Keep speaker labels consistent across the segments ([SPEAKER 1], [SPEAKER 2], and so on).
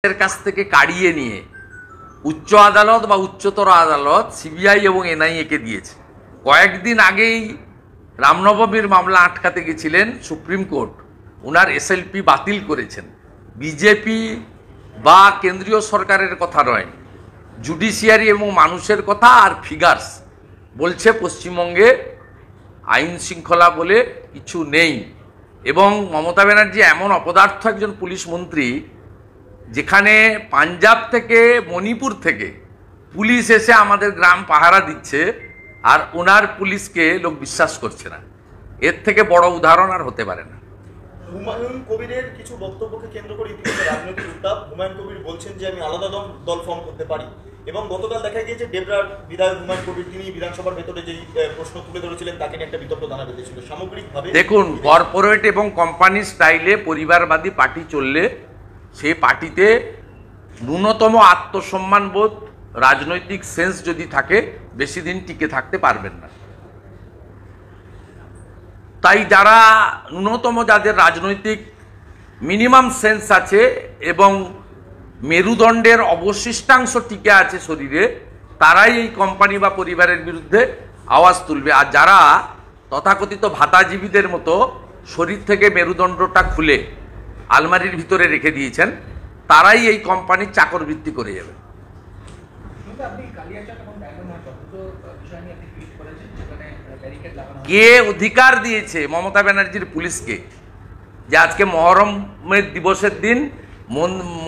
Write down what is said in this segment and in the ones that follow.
[SPEAKER 1] এর কাছ থেকে কাড়িয়ে নিয়ে উচ্চ আদালত বা উচ্চতর আদালত সিবিআই এবং এনআইএ কে দিয়েছে। কয়েকদিন আগেই রামনবমীর মামলা আটকাতে গেছিলেন সুপ্রিম কোর্ট, ওনার এসএলপি বাতিল করেছেন। বিজেপি বা কেন্দ্রীয় সরকারের কথা নয়, জুডিশিয়ারি এবং মানুষের কথা আর ফিগার্স বলছে পশ্চিমবঙ্গে আইন শৃঙ্খলা বলে কিছু নেই। এবং মমতা ব্যানার্জি এমন অপদার্থ একজন পুলিশ মন্ত্রী, যেখানে পাঞ্জাব থেকে মণিপুর থেকে পুলিশ এসে আমাদের গ্রাম পাহারা দিচ্ছে আর ওনার পুলিশকে লোক বিশ্বাস করছে না। এর থেকে বড় উদাহরণ আর হতে পারে না।
[SPEAKER 2] হুমায়ুন কবিরের কিছু বক্তব্যকে কেন্দ্র করে ইতিমধ্যে রাজনৈতিক উত্তাপ। হুমায়ুন কবির বলছেন যে আমি আলাদা দল ফর্ম করতে পারি, এবং গতকাল দেখা গিয়েছে ডেবরার বিধায়ক হুমায়ুন কবির তিনি বিধানসভার ভেতরে যে প্রশ্ন তুলে ধরেছিলেন তাকে নিয়ে একটা বিতর্ক দানা বেঁধেছিল। সামগ্রিকভাবে
[SPEAKER 1] দেখুন, কর্পোরেট এবং কোম্পানি স্টাইলে পরিবারবাদী পার্টি চললে সেই পার্টিতে ন্যূনতম আত্মসম্মানবোধ, রাজনৈতিক সেন্স যদি থাকে বেশি দিন টিকে থাকতে পারবেন না। তাই যারা ন্যূনতম যাদের রাজনৈতিক মিনিমাম সেন্স আছে এবং মেরুদণ্ডের অবশিষ্টাংশ টিকে আছে শরীরে, তারাই এই কোম্পানি বা পরিবারের বিরুদ্ধে আওয়াজ তুলবে। আর যারা তথাকথিত ভাতাজীবীদের মতো শরীর থেকে মেরুদণ্ডটা খুলে আলমারির ভিতরে রেখে দিয়েছেন, তারাই এই কোম্পানির চাকরবৃত্তি করে যাবে। কে অধিকার দিয়েছে মমতা ব্যানার্জির পুলিশকে যে আজকে মহরমের দিবসের দিন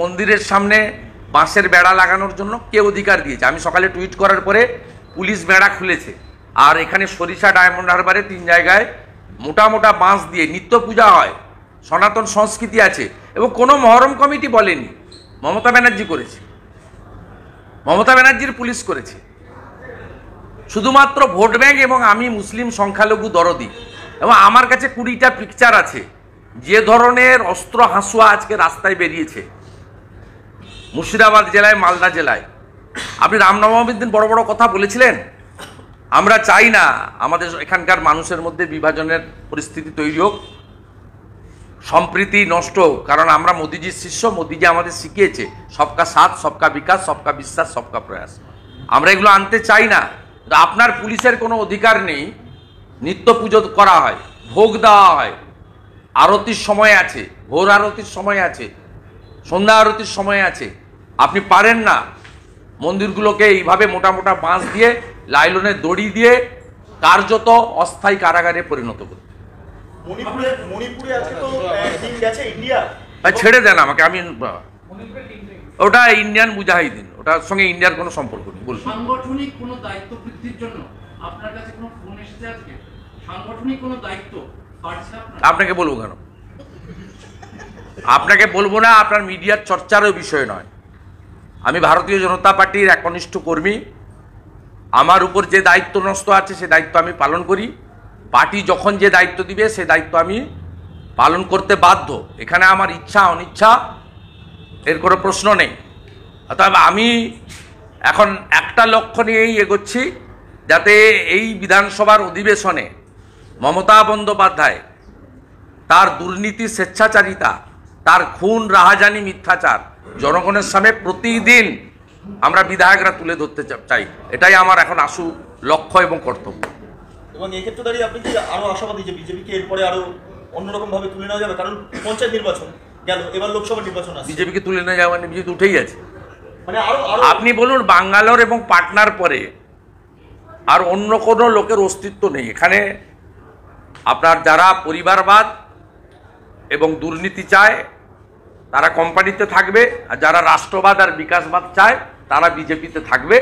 [SPEAKER 1] মন্দিরের সামনে বাঁশের বেড়া লাগানোর জন্য? কে অধিকার দিয়েছে? আমি সকালে টুইট করার পরে পুলিশ বেড়া খুলেছে। আর এখানে সরিষা ডায়মন্ড হারবারে 3 জায়গায় মোটা মোটা বাঁশ দিয়ে নিত্য পূজা হয়, সনাতন সংস্কৃতি আছে, এবং কোনো মহরম কমিটি বলেনি, মমতা ব্যানার্জি করেছে, মমতা ব্যানার্জির পুলিশ করেছে। শুধুমাত্র ভোট ব্যাংক এবং আমি মুসলিম সংখ্যালঘু দরদি, এবং আমার কাছে 20টা পিকচার আছে যে ধরনের অস্ত্র হাঁসুয়া আজকে রাস্তায় বেরিয়েছে মুর্শিদাবাদ জেলায়, মালদা জেলায়। আপনি রামনবমীর দিন বড় বড় কথা বলেছিলেন। আমরা চাই না আমাদের এখানকার মানুষের মধ্যে বিভাজনের পরিস্থিতি তৈরি হোক, সম্প্রীতি নষ্ট হোক, কারণ আমরা মোদিজির শিষ্য। মোদিজি আমাদের শিখিয়েছে সবকা সাথ, সবকা বিকাশ, সবকা বিশ্বাস, সবকা প্রয়াস। আমরা এগুলো আনতে চাই না। আপনার পুলিশের কোনো অধিকার নেই। নিত্য পুজো করা হয়, ভোগ দেওয়া হয়, আরতির সময় আছে, ভোর আরতির সময় আছে, সন্ধ্যা আরতির সময় আছে। আপনি পারেন না মন্দিরগুলোকে এইভাবে মোটা মোটা বাঁশ দিয়ে, লাইলনের দড়ি দিয়ে কার্যত অস্থায়ী কারাগারে পরিণত করতে।
[SPEAKER 2] মণিপুরে আজকে তো টিম গেছে ইন্ডিয়া।
[SPEAKER 1] ছেড়ে দেন আমাকে, আমি ওটা ইন্ডিয়ান মুজাহিদিন, ওটার সঙ্গে ইন্ডিয়ার কোনো সম্পর্ক নেই। বলুন,
[SPEAKER 3] সাংগঠনিক কোনো দায়িত্ব বৃদ্ধির জন্য আপনার কাছে কোনো ফোন এসেছে আজকে? সাংগঠনিক কোনো দায়িত্ব বাড়ছে
[SPEAKER 1] আপনাকে বলবো কেন? আপনাকে বলবো না, আপনার মিডিয়ার চর্চারও বিষয় নয়। আমি ভারতীয় জনতা পার্টির একনিষ্ঠ কর্মী। আমার উপর যে দায়িত্ব ন্যস্ত আছে সে দায়িত্ব আমি পালন করি। পার্টি যখন যে দায়িত্ব দিবে সে দায়িত্ব আমি পালন করতে বাধ্য। এখানে আমার ইচ্ছা অনিচ্ছা এর কোনো প্রশ্ন নেই। অতএব আমি এখন একটা লক্ষ্য নিয়েই এগোচ্ছি, যাতে এই বিধানসভার অধিবেশনে মমতা বন্দ্যোপাধ্যায় তার দুর্নীতি, স্বেচ্ছাচারিতা, তার খুন, রাহাজানি, মিথ্যাচার জনগণের সামনে প্রতিদিন আমরা বিধায়করা তুলে ধরতে চাই। এটাই আমার এখন আশু লক্ষ্য এবং কর্তব্য।
[SPEAKER 2] এবং এক্ষেত্রে দাঁড়িয়ে আপনি কি আরো আশাবাদী যে বিজেপিকে এরপরে আরো অন্যরকম ভাবে তুলে নেওয়া যাবে? কারণ পঞ্চায়েত নির্বাচন গেল, এবার লোকসভা নির্বাচন আছে।
[SPEAKER 1] বিজেপিকে তুলে নিয়ে যাওয়া মানে বিজেপি উঠেই আছে। মানে আপনি বলুন, বাঙ্গালোর এবং পাটনার পরে আর অন্য কোনো লোকের অস্তিত্ব নেই এখানে। আপনার যারা পরিবারবাদ এবং দুর্নীতি চায় তারা কোম্পানিতে থাকবে, আর যারা রাষ্ট্রবাদ আর বিকাশবাদ চায় তারা বিজেপিতে থাকবে।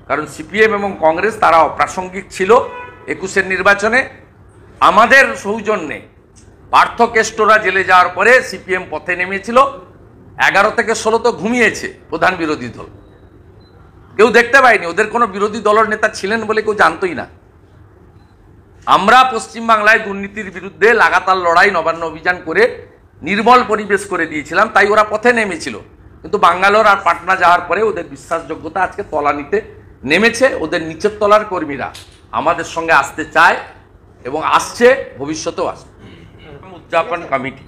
[SPEAKER 1] কারণ সিপিএম এবং কংগ্রেস তারা অপ্রাসঙ্গিক ছিল 21-এর নির্বাচনে। আমাদের সৌজন্যে পার্থ কেষ্টরা জেলে যাওয়ার পরে সিপিএম পথে নেমেছিল। 11 থেকে 16 তো ঘুমিয়েছে প্রধান বিরোধী দল, কেউ দেখতে পায়নি। ওদের কোনো বিরোধী দলের নেতা ছিলেন বলে কেউ জানতই না। আমরা পশ্চিমবাংলায় দুর্নীতির বিরুদ্ধে লাগাতার লড়াই, নবান্ন অভিযান করে নির্মল পরিবেশ করে দিয়েছিলাম, তাই ওরা পথে নেমেছিল। কিন্তু বাঙ্গালোর আর পাটনা যাওয়ার পরে ওদের বিশ্বাসযোগ্যতা আজকে তলানিতে নেমেছে। ওদের নিচের তলার কর্মীরা আমাদের সঙ্গে আসতে চায় এবং আসছে, ভবিষ্যতেও আসবে। উদযাপন কমিটি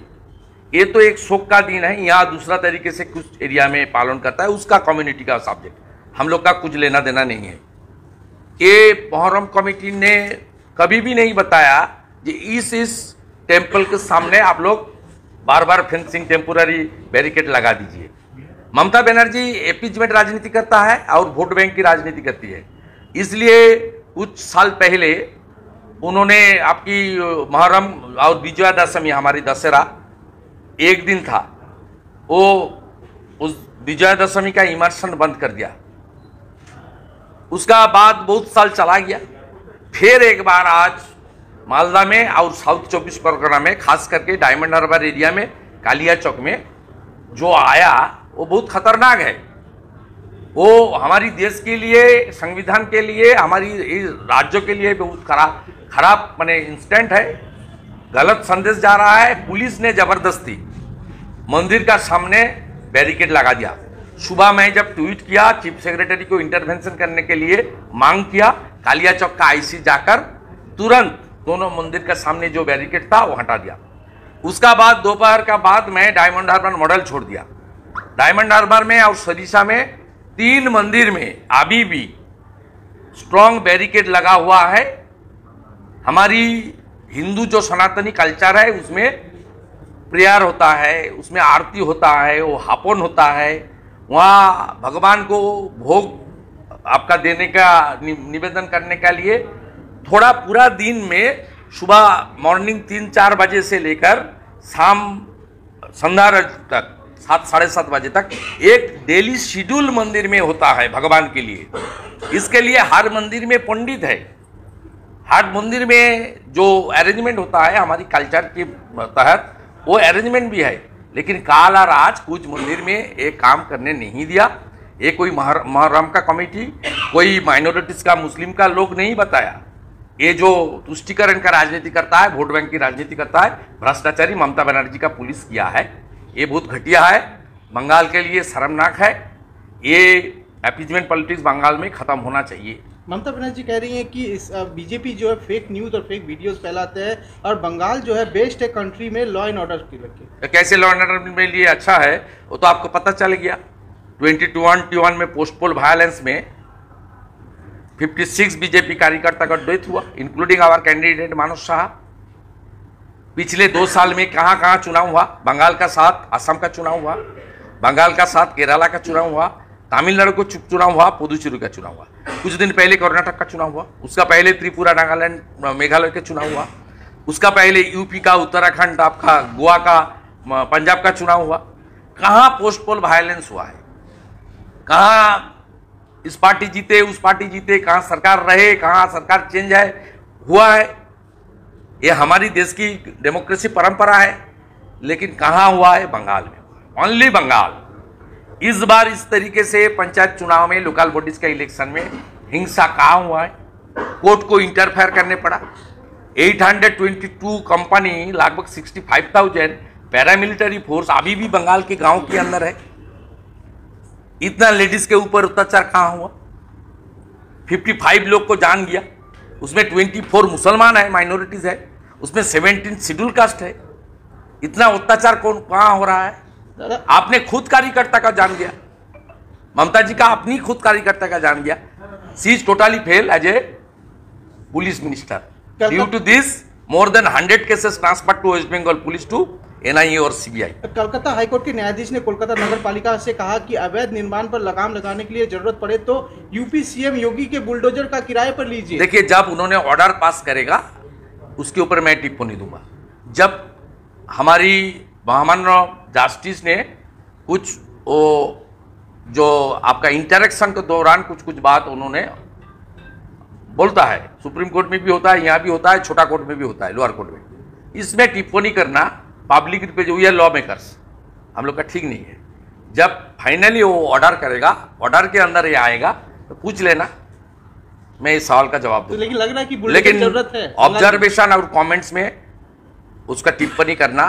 [SPEAKER 1] ये तो एक शोक का दिन है, यहाँ दूसरा तरीके से कुछ एरिया में पालन करता है, उसका कम्युनिटी का सब्जेक्ट, हम लोग का कुछ लेना देना नहीं है। ये मोहर्रम कमेटी ने कभी भी नहीं बताया कि इस टेम्पल के सामने आप लोग बार बार फेंसिंग टेम्पोररी बैरिकेड लगा दीजिए। ममता बनर्जी एपीजमेंट राजनीति करता है और वोट बैंक की राजनीति करती है, इसलिए कुछ साल पहले उन्होंने आपकी मुहर्रम और विजयादशमी, हमारी दशहरा एक दिन था, वो उस विजयादशमी का इमर्शन बंद कर दिया। उसका बाद बहुत साल चला गया, फिर एक बार आज मालदा में और साउथ 24 परगना में, खास करके डायमंड हार्बर एरिया में, कालिया चौक में जो आया वो बहुत खतरनाक है। वो हमारी देश के लिए, संविधान के लिए, हमारी राज्यों के लिए बहुत खराब माने इंस्टेंट है, गलत संदेश जा रहा है। पुलिस ने जबरदस्ती मंदिर का सामने बैरिकेड लगा दिया। सुबह मैं जब ट्वीट किया, चीफ सेक्रेटरी को इंटरवेंशन करने के लिए मांग किया, कालिया चौक का आईसी जाकर तुरंत दोनों मंदिर के सामने जो बैरिकेड था वो हटा दिया। उसका बाद दोपहर का बाद मैं डायमंड हार्बर मॉडल छोड़ दिया। डायमंड हार्बर में और सरिसा में 3 मंदिर में अभी भी स्ट्रॉन्ग बैरिकेड लगा हुआ है। हमारी हिंदू जो सनातनी कल्चर है उसमें प्रेयर होता है, उसमें आरती होता है, वो हवन होता है, वहाँ भगवान को भोग आपका देने का निवेदन करने के लिए थोड़ा पूरा दिन में सुबह मॉर्निंग 3-4 बजे से लेकर शाम संध्या तक 7 साढ़े 7 बजे तक एक डेली शेड्यूल मंदिर में होता है भगवान के लिए। इसके लिए हर मंदिर में पंडित है, हर मंदिर में जो अरेंजमेंट होता है हमारी कल्चर के तहत वो अरेंजमेंट भी है। लेकिन काला राज कुछ मंदिर में एक काम करने नहीं दिया। ये कोई मुहर्रम का कमेटी, कोई माइनॉरिटीज का, मुस्लिम का लोग नहीं बताया। ये जो तुष्टिकरण का राजनीति करता है, वोट बैंक की राजनीति करता है, भ्रष्टाचारी ममता बनर्जी का पुलिस किया है, ये बहुत घटिया है, बंगाल के लिए शर्मनाक है। ये अपीजमेंट पॉलिटिक्स बंगाल में खत्म होना चाहिए।
[SPEAKER 4] ममता बनर्जी कह रही हैं कि इस बीजेपी जो है फेक न्यूज़ और फेक वीडियोस फैलाते हैं और बंगाल जो है बेस्ट है कंट्री में लॉ एंड ऑर्डर के लिए।
[SPEAKER 1] कैसे लॉ एंड ऑर्डर में लिए अच्छा है वो तो आपको पता चल गया। 2021 में पोस्टपोल वायलेंस में 56 बीजेपी कार्यकर्ता का डेथ हुआ, इंक्लूडिंग आवर कैंडिडेट मानस शाह। पिछले 2 साल में कहाँ कहाँ चुनाव हुआ, बंगाल का साथ असम का चुनाव हुआ, बंगाल का साथ केरला का चुनाव हुआ, तमिलनाडु को चुनाव हुआ, पुदुचेरी का चुनाव हुआ, कुछ दिन पहले कर्नाटक का चुनाव हुआ, उसका पहले त्रिपुरा, नागालैंड, मेघालय का चुनाव हुआ, उसका पहले यूपी का, उत्तराखंड, आपका गोवा का, पंजाब का चुनाव हुआ। कहाँ पोस्टपोल वायलेंस हुआ है, कहाँ इस पार्टी जीते उस पार्टी जीते, कहाँ सरकार रहे, कहाँ सरकार चेंज है हुआ है। ये हमारी देश की डेमोक्रेसी परंपरा है, लेकिन कहाँ हुआ है, बंगाल में, ओनली बंगाल। इस बार इस तरीके से पंचायत चुनाव में, लोकल बॉडीज का इलेक्शन में हिंसा कहाँ हुआ है, कोर्ट को इंटरफेयर करने पड़ा। 822 कंपनी, लगभग 65,000 पैरामिलिट्री फोर्स अभी भी बंगाल के गांव के अंदर है। इतना लेडीज के ऊपर अत्याचार कहाँ हुआ? 55 लोग को जान गया, उसमें 24 मुसलमान है, माइनॉरिटीज है, उसमें 17 शेड्यूल कास्ट है। इतना अत्याचार कौन कहाँ हो रहा है? आपने खुद कार्यकर्ता का जान गया, ममता जी का अपनी खुद कार्यकर्ता का जान गया। She is totally fail as a police minister. Due to this more than 100 cases transfer to West Bengal police to NIA और सीबीआई।
[SPEAKER 4] कोलकाता हाईकोर्ट के न्यायाधीश ने कोलकाता नगर पालिका से कहा कि अवैध निर्माण पर लगाम लगाने के लिए जरूरत पड़े तो यूपी सीएम योगी के बुलडोजर का किराए पर लीजिए।
[SPEAKER 1] देखिए, जब उन्होंने ऑर्डर पास करेगा उसके ऊपर मैं टिप्पणी दूंगा। जब हमारी महामान्य जस्टिस ने कुछ वो जो आपका इंटरेक्शन के दौरान कुछ बात उन्होंने बोलता है, सुप्रीम कोर्ट में भी होता है, यहाँ भी होता है, छोटा कोर्ट में भी होता है, लोअर कोर्ट में, इसमें टिप्पणी करना पब्लिक पे जो ये लॉ मेकर्स हम लोग का ठीक नहीं है। जब फाइनली वो ऑर्डर करेगा, ऑर्डर के अंदर ये आएगा तो पूछ लेना, मैं इस सवाल का जवाब दूंगा।
[SPEAKER 4] लेकिन लग रहा है कि बुलडोजर की जरूरत है।
[SPEAKER 1] ऑब्जर्वेशन और कमेंट्स में उसका टिप्पणी करना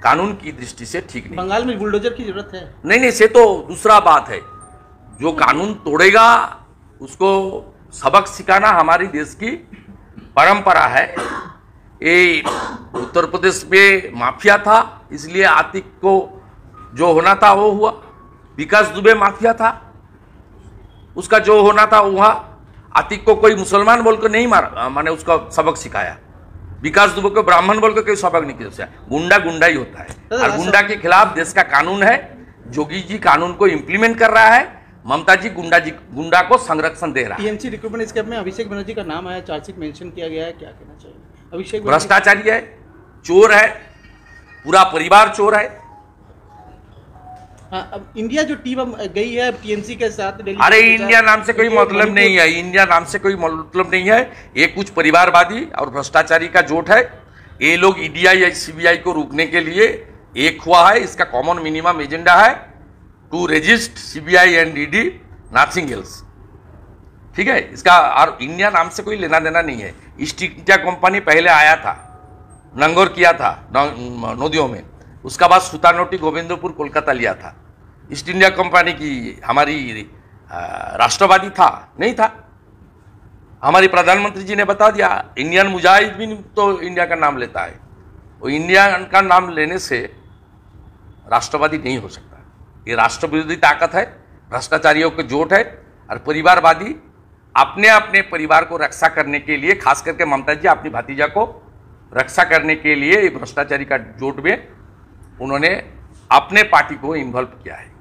[SPEAKER 1] कानून की दृष्टि से ठीक नहीं।
[SPEAKER 4] बंगाल में बुलडोजर की जरूरत है?
[SPEAKER 1] नहीं, से तो दूसरा बात है। जो कानून तोड़ेगा उसको सबक सिखाना हमारी देश की परंपरा है। ये उत्तर प्रदेश में माफिया था, इसलिए आतिक को जो होना था वो हुआ। विकास दुबे माफिया था, उसका जो होना था वहाँ आतिक को कोई मुसलमान बोलकर नहीं मारा, मैंने उसका सबक सिखाया। विकास दुबे को ब्राह्मण बोलकर कोई सबक नहीं किया। गुंडा गुंडा ही होता है, और गुंडा के खिलाफ देश का कानून है। जोगी जी कानून को इम्प्लीमेंट कर रहा है, ममता जी गुंडा को संरक्षण दे रहा है।
[SPEAKER 4] टीएमसी रिक्रूटमेंट स्कैम में अभिषेक बनर्जी का नाम आया, चार्जशीट मेंशन किया गया है, क्या कहना चाहिए? अभिषेक
[SPEAKER 1] भ्रष्टाचारी है, चोर है, पूरा परिवार चोर है।
[SPEAKER 4] हाँ, अब इंडिया जो टीम अब गई है टीएमसी के साथ दिल्ली,
[SPEAKER 1] अरे इंडिया नाम से कोई मतलब नहीं है, इंडिया नाम से कोई मतलब नहीं है। ये कुछ परिवारवादी और भ्रष्टाचारी का जोट है। ये लोग ईडीआई या सीबीआई को रोकने के लिए एक हुआ है। इसका कॉमन मिनिमम एजेंडा है to resist CBI and ED, nothing else. ठीक है, इसका और इंडिया नाम से कोई लेना देना नहीं है। ईस्ट इंडिया कंपनी पहले आया था, नंगौर किया था नदियों में, उसका बाद सुतानोटी गोविंदपुर कोलकाता लिया था। ईस्ट इंडिया कंपनी की हमारी राष्ट्रवादी था नहीं था? हमारी प्रधानमंत्री जी ने बता दिया, इंडियन मुजाहिदीन तो इंडिया का नाम लेता है। वो इंडिया का नाम लेने से राष्ट्रवादी नहीं हो सकता। ये राष्ट्र विरोधी ताकत है, भ्रष्टाचारियों के जोट है, और परिवारवादी अपने अपने परिवार को रक्षा करने के लिए, खास करके ममता जी अपनी भतीजा को रक्षा करने के लिए भ्रष्टाचारी का जोट में उन्होंने अपने पार्टी को इन्वॉल्व किया है।